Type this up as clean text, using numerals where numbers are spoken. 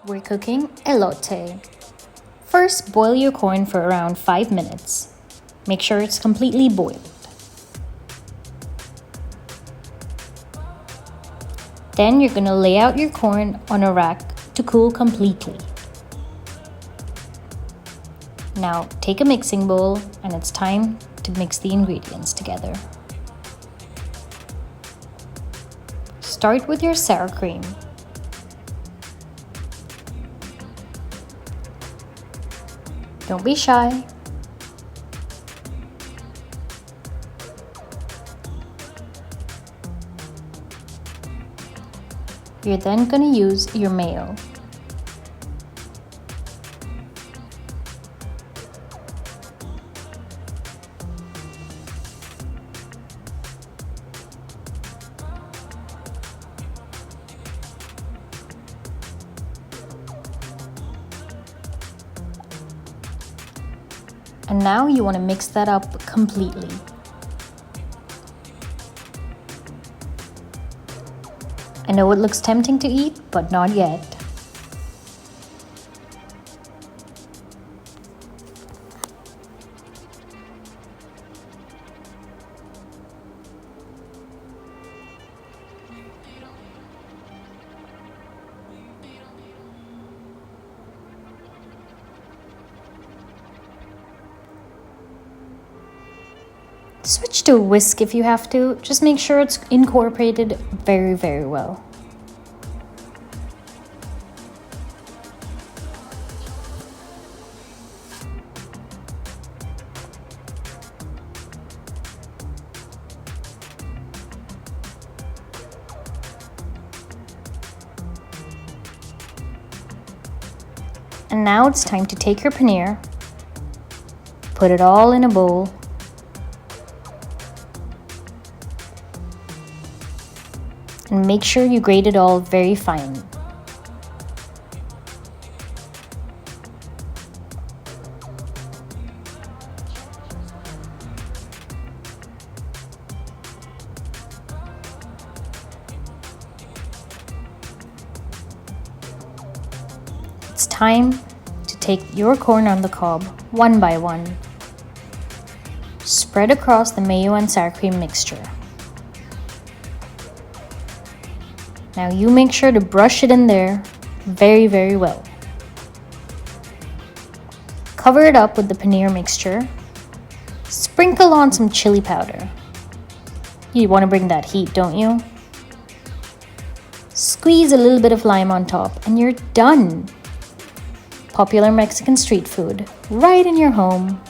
We're cooking elote. First, boil your corn for around 5 minutes. Make sure it's completely boiled. Then you're gonna lay out your corn on a rack to cool completely. Now take a mixing bowl and it's time to mix the ingredients together. Start with your sour cream. Don't be shy. You're then going to use your mayo. And now you want to mix that up completely. I know it looks tempting to eat, but not yet. Switch to a whisk if you have to, just make sure it's incorporated very, very well. And now it's time to take your paneer, put it all in a bowl, and make sure you grate it all very fine. It's time to take your corn on the cob one by one. Spread across the mayo and sour cream mixture. Now you make sure to brush it in there very, very well. Cover it up with the paneer mixture. Sprinkle on some chili powder. You want to bring that heat, don't you? Squeeze a little bit of lime on top and you're done. Popular Mexican street food right in your home.